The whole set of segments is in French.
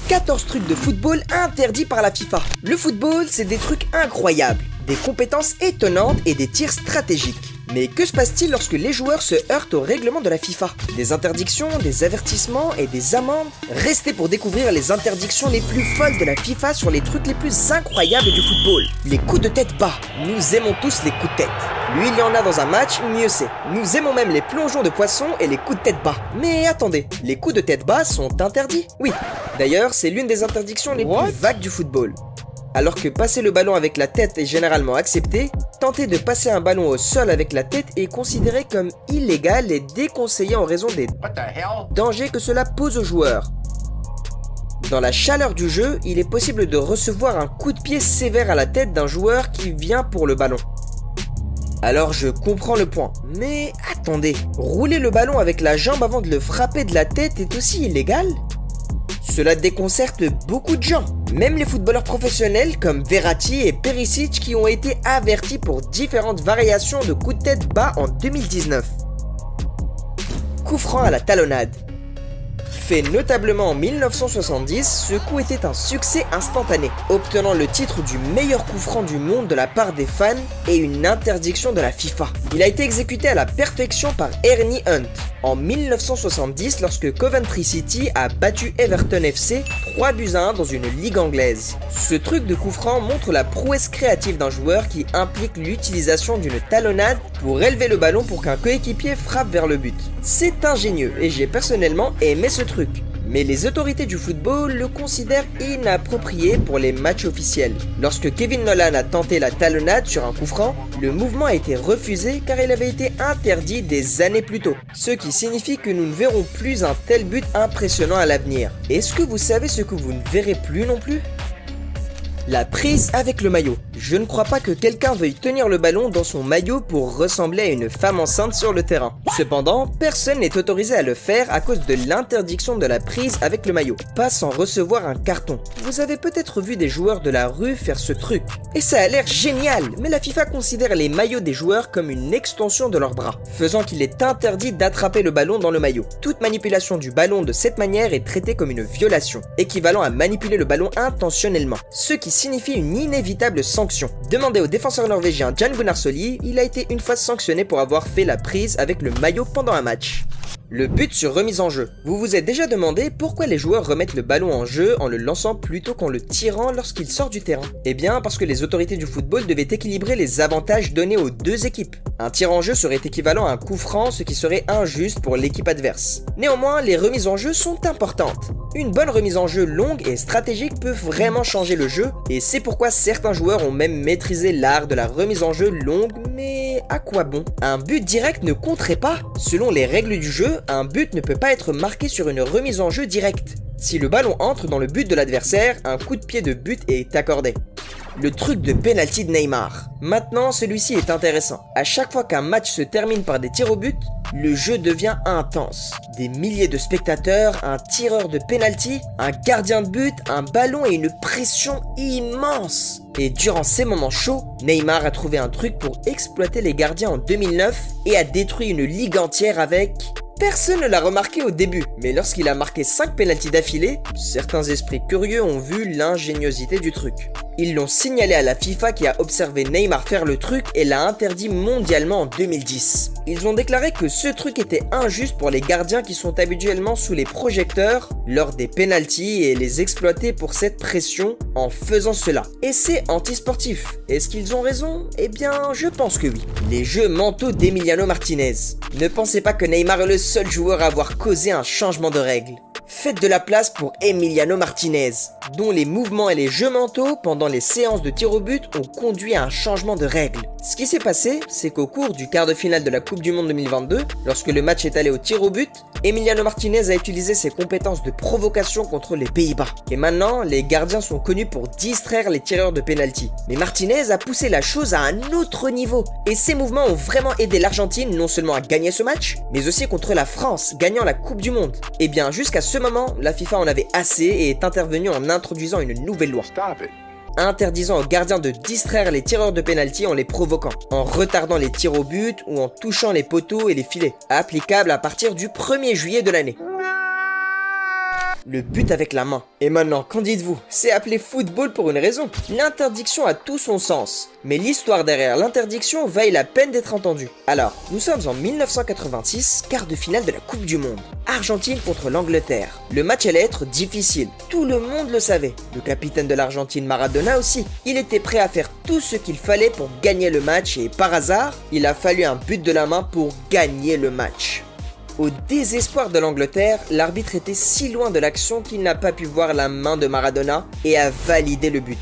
14 trucs de football interdits par la FIFA. Le football, c'est des trucs incroyables, des compétences étonnantes et des tirs stratégiques. Mais que se passe-t-il lorsque les joueurs se heurtent au règlement de la FIFA? Des interdictions, des avertissements et des amendes? Restez pour découvrir les interdictions les plus folles de la FIFA sur les trucs les plus incroyables du football. Les coups de tête bas. Nous aimons tous les coups de tête. Lui, il y en a dans un match, mieux c'est. Nous aimons même les plongeons de poisson et les coups de tête bas. Mais attendez, les coups de tête bas sont interdits? Oui. D'ailleurs, c'est l'une des interdictions les plus vagues du football. Alors que passer le ballon avec la tête est généralement accepté, tenter de passer un ballon au sol avec la tête est considéré comme illégal et déconseillé en raison des dangers que cela pose aux joueurs. Dans la chaleur du jeu, il est possible de recevoir un coup de pied sévère à la tête d'un joueur qui vient pour le ballon. Alors je comprends le point, mais attendez, rouler le ballon avec la jambe avant de le frapper de la tête est aussi illégal ? Cela déconcerte beaucoup de gens, même les footballeurs professionnels comme Verratti et Perisic qui ont été avertis pour différentes variations de coups de tête bas en 2019. Coup franc à la talonnade. Fait notablement en 1970, ce coup était un succès instantané, obtenant le titre du meilleur coup franc du monde de la part des fans et une interdiction de la FIFA. Il a été exécuté à la perfection par Ernie Hunt en 1970 lorsque Coventry City a battu Everton FC 3-1 dans une ligue anglaise. Ce truc de coup franc montre la prouesse créative d'un joueur qui implique l'utilisation d'une talonnade pour élever le ballon pour qu'un coéquipier frappe vers le but. C'est ingénieux et j'ai personnellement aimé ce truc. Mais les autorités du football le considèrent inapproprié pour les matchs officiels. Lorsque Kevin Nolan a tenté la talonnade sur un coup franc, le mouvement a été refusé car il avait été interdit des années plus tôt. Ce qui signifie que nous ne verrons plus un tel but impressionnant à l'avenir. Est-ce que vous savez ce que vous ne verrez plus non plus ? La prise avec le maillot. Je ne crois pas que quelqu'un veuille tenir le ballon dans son maillot pour ressembler à une femme enceinte sur le terrain. Cependant, personne n'est autorisé à le faire à cause de l'interdiction de la prise avec le maillot, pas sans recevoir un carton. Vous avez peut-être vu des joueurs de la rue faire ce truc, et ça a l'air génial, mais la FIFA considère les maillots des joueurs comme une extension de leurs bras, faisant qu'il est interdit d'attraper le ballon dans le maillot. Toute manipulation du ballon de cette manière est traitée comme une violation, équivalent à manipuler le ballon intentionnellement, ce qui signifie une inévitable sanction. Demandez au défenseur norvégien Jan Gunnar Solli, il a été une fois sanctionné pour avoir fait la prise avec le maillot pendant un match. Le but sur remise en jeu. Vous vous êtes déjà demandé pourquoi les joueurs remettent le ballon en jeu en le lançant plutôt qu'en le tirant lorsqu'il sort du terrain? Eh bien parce que les autorités du football devaient équilibrer les avantages donnés aux deux équipes. Un tir en jeu serait équivalent à un coup franc, ce qui serait injuste pour l'équipe adverse. Néanmoins, les remises en jeu sont importantes. Une bonne remise en jeu longue et stratégique peut vraiment changer le jeu, et c'est pourquoi certains joueurs ont même maîtrisé l'art de la remise en jeu longue, mais à quoi bon? Un but direct ne compterait pas. Selon les règles du jeu, un but ne peut pas être marqué sur une remise en jeu directe. Si le ballon entre dans le but de l'adversaire, un coup de pied de but est accordé. Le truc de penalty de Neymar. Maintenant, celui-ci est intéressant. À chaque fois qu'un match se termine par des tirs au but, le jeu devient intense. Des milliers de spectateurs, un tireur de penalty, un gardien de but, un ballon et une pression immense. Et durant ces moments chauds, Neymar a trouvé un truc pour exploiter les gardiens en 2009 et a détruit une ligue entière avec... Personne ne l'a remarqué au début, mais lorsqu'il a marqué 5 pénaltys d'affilée, certains esprits curieux ont vu l'ingéniosité du truc. Ils l'ont signalé à la FIFA qui a observé Neymar faire le truc et l'a interdit mondialement en 2010. Ils ont déclaré que ce truc était injuste pour les gardiens qui sont habituellement sous les projecteurs lors des pénaltys et les exploiter pour cette pression en faisant cela. Et c'est antisportif. Est-ce qu'ils ont raison? Eh bien, je pense que oui. Les jeux mentaux d'Emiliano Martinez. Ne pensez pas que Neymar est le seul joueur à avoir causé un changement de règle. Faites de la place pour Emiliano Martinez, dont les mouvements et les jeux mentaux pendant les séances de tir au but ont conduit à un changement de règle. Ce qui s'est passé, c'est qu'au cours du quart de finale de la Coupe du Monde 2022, lorsque le match est allé au tir au but, Emiliano Martinez a utilisé ses compétences de provocation contre les Pays-Bas. Et maintenant, les gardiens sont connus pour distraire les tireurs de penalty. Mais Martinez a poussé la chose à un autre niveau. Et ces mouvements ont vraiment aidé l'Argentine non seulement à gagner ce match, mais aussi contre la France, gagnant la Coupe du Monde. Et bien jusqu'à ce moment, la FIFA en avait assez et est intervenue en introduisant une nouvelle loi. Interdisant aux gardiens de distraire les tireurs de pénalty en les provoquant, en retardant les tirs au but ou en touchant les poteaux et les filets, applicable à partir du 1er juillet de l'année. le but avec la main. Et maintenant, qu'en dites-vous? C'est appelé football pour une raison. L'interdiction a tout son sens, mais l'histoire derrière l'interdiction vaille la peine d'être entendue. Alors, nous sommes en 1986, quart de finale de la Coupe du Monde. Argentine contre l'Angleterre. Le match allait être difficile, tout le monde le savait. Le capitaine de l'Argentine, Maradona aussi. Il était prêt à faire tout ce qu'il fallait pour gagner le match et par hasard, il a fallu un but de la main pour gagner le match. Au désespoir de l'Angleterre, l'arbitre était si loin de l'action qu'il n'a pas pu voir la main de Maradona et a validé le but.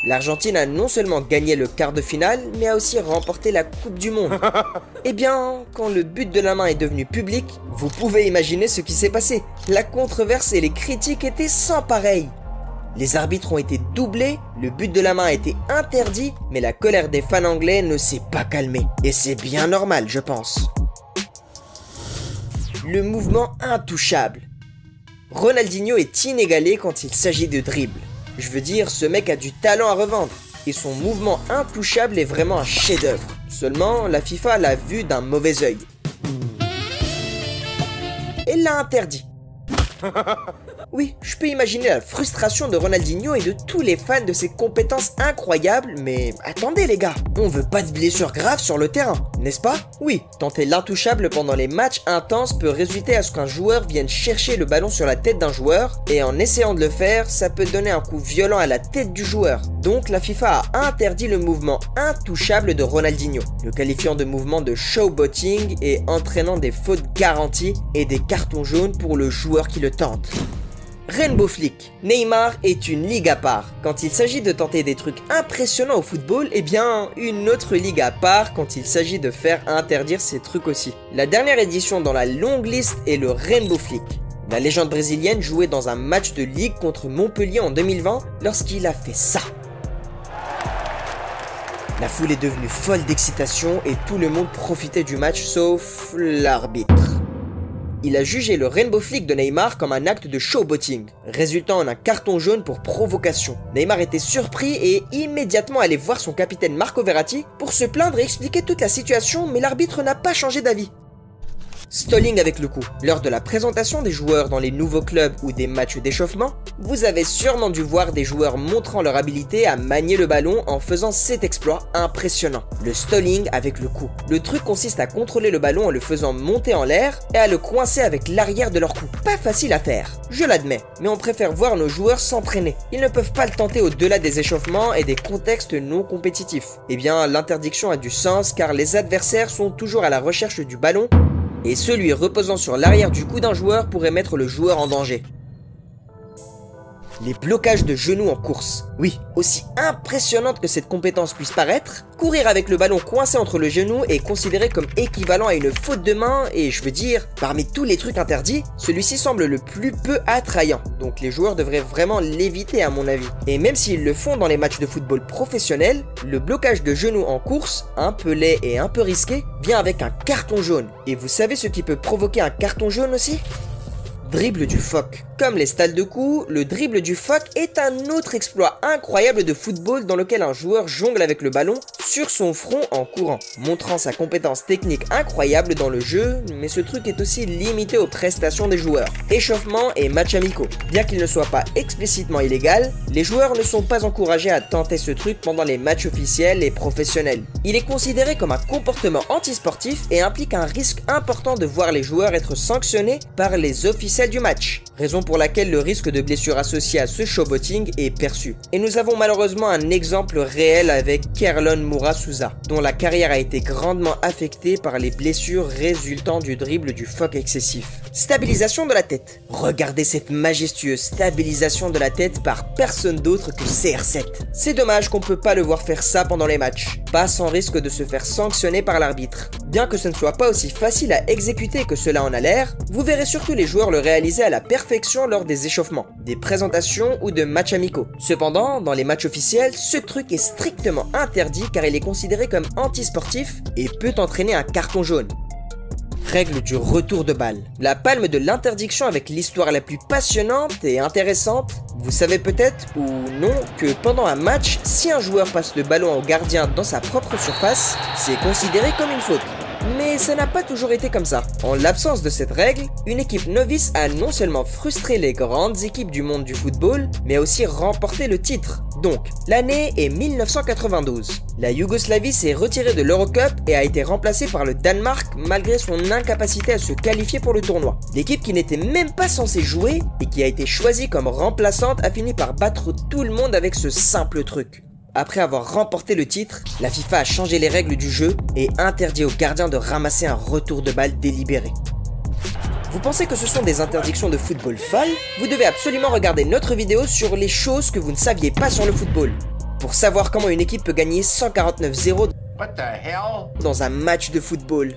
L'Argentine a non seulement gagné le quart de finale, mais a aussi remporté la Coupe du Monde. Eh bien, quand le but de la main est devenu public, vous pouvez imaginer ce qui s'est passé. La controverse et les critiques étaient sans pareil. Les arbitres ont été doublés, le but de la main a été interdit, mais la colère des fans anglais ne s'est pas calmée. Et c'est bien normal, je pense. Le mouvement intouchable. Ronaldinho est inégalé quand il s'agit de dribble. Je veux dire, ce mec a du talent à revendre. Et son mouvement intouchable est vraiment un chef-d'œuvre. Seulement, la FIFA l'a vu d'un mauvais œil. Elle l'a interdit. Oui, je peux imaginer la frustration de Ronaldinho et de tous les fans de ses compétences incroyables, mais attendez les gars, on veut pas de blessures graves sur le terrain, n'est-ce pas? Oui, tenter l'intouchable pendant les matchs intenses peut résulter à ce qu'un joueur vienne chercher le ballon sur la tête d'un joueur, et en essayant de le faire, ça peut donner un coup violent à la tête du joueur. Donc la FIFA a interdit le mouvement intouchable de Ronaldinho, le qualifiant de mouvement de showboating et entraînant des fautes garanties et des cartons jaunes pour le joueur qui le tente. Rainbow Flick. Neymar est une ligue à part. Quand il s'agit de tenter des trucs impressionnants au football, eh bien, une autre ligue à part quand il s'agit de faire interdire ces trucs aussi. La dernière édition dans la longue liste est le Rainbow Flick. La légende brésilienne jouait dans un match de ligue contre Montpellier en 2020 lorsqu'il a fait ça. La foule est devenue folle d'excitation et tout le monde profitait du match sauf l'arbitre. Il a jugé le Rainbow Flick de Neymar comme un acte de showboating, résultant en un carton jaune pour provocation. Neymar était surpris et immédiatement allé voir son capitaine Marco Verratti pour se plaindre et expliquer toute la situation, mais l'arbitre n'a pas changé d'avis. Stalling avec le coup. Lors de la présentation des joueurs dans les nouveaux clubs ou des matchs d'échauffement, vous avez sûrement dû voir des joueurs montrant leur habilité à manier le ballon en faisant cet exploit impressionnant. Le stalling avec le coup. Le truc consiste à contrôler le ballon en le faisant monter en l'air et à le coincer avec l'arrière de leur cou. Pas facile à faire, je l'admets, mais on préfère voir nos joueurs s'entraîner. Ils ne peuvent pas le tenter au-delà des échauffements et des contextes non compétitifs. Eh bien, l'interdiction a du sens car les adversaires sont toujours à la recherche du ballon et celui reposant sur l'arrière du cou d'un joueur pourrait mettre le joueur en danger. Les blocages de genoux en course. Oui, aussi impressionnante que cette compétence puisse paraître, courir avec le ballon coincé entre le genou est considéré comme équivalent à une faute de main et je veux dire, parmi tous les trucs interdits, celui-ci semble le plus peu attrayant, donc les joueurs devraient vraiment l'éviter à mon avis. Et même s'ils le font dans les matchs de football professionnels, le blocage de genoux en course, un peu laid et un peu risqué, vient avec un carton jaune. Et vous savez ce qui peut provoquer un carton jaune aussi ? Dribble du phoque. Comme les stalles de coups, le dribble du phoque est un autre exploit incroyable de football dans lequel un joueur jongle avec le ballon sur son front en courant, montrant sa compétence technique incroyable dans le jeu, mais ce truc est aussi limité aux prestations des joueurs, échauffement et matchs amicaux. Bien qu'il ne soit pas explicitement illégal, les joueurs ne sont pas encouragés à tenter ce truc pendant les matchs officiels et professionnels. Il est considéré comme un comportement antisportif et implique un risque important de voir les joueurs être sanctionnés par les officiels du match, raison pour laquelle le risque de blessure associé à ce showboating est perçu. Et nous avons malheureusement un exemple réel avec Kerlon Moura Souza, dont la carrière a été grandement affectée par les blessures résultant du dribble du phoque excessif. Stabilisation de la tête. Regardez cette majestueuse stabilisation de la tête par personne d'autre que CR7. C'est dommage qu'on peut pas le voir faire ça pendant les matchs, pas sans risque de se faire sanctionner par l'arbitre. Bien que ce ne soit pas aussi facile à exécuter que cela en a l'air, vous verrez surtout les joueurs le réaliser à la perfection lors des échauffements, des présentations ou de matchs amicaux. Cependant, dans les matchs officiels, ce truc est strictement interdit car il est considéré comme antisportif et peut entraîner un carton jaune. Règle du retour de balle. La palme de l'interdiction avec l'histoire la plus passionnante et intéressante. Vous savez peut-être ou non que pendant un match, si un joueur passe le ballon au gardien dans sa propre surface, c'est considéré comme une faute. Mais Mais ça n'a pas toujours été comme ça. En l'absence de cette règle, une équipe novice a non seulement frustré les grandes équipes du monde du football, mais aussi remporté le titre. Donc, l'année est 1992. La Yougoslavie s'est retirée de l'Eurocup et a été remplacée par le Danemark malgré son incapacité à se qualifier pour le tournoi. L'équipe qui n'était même pas censée jouer et qui a été choisie comme remplaçante a fini par battre tout le monde avec ce simple truc. Après avoir remporté le titre, la FIFA a changé les règles du jeu et interdit aux gardiens de ramasser un retour de balle délibéré. Vous pensez que ce sont des interdictions de football folles? Vous devez absolument regarder notre vidéo sur les choses que vous ne saviez pas sur le football. Pour savoir comment une équipe peut gagner 149-0 dans un match de football.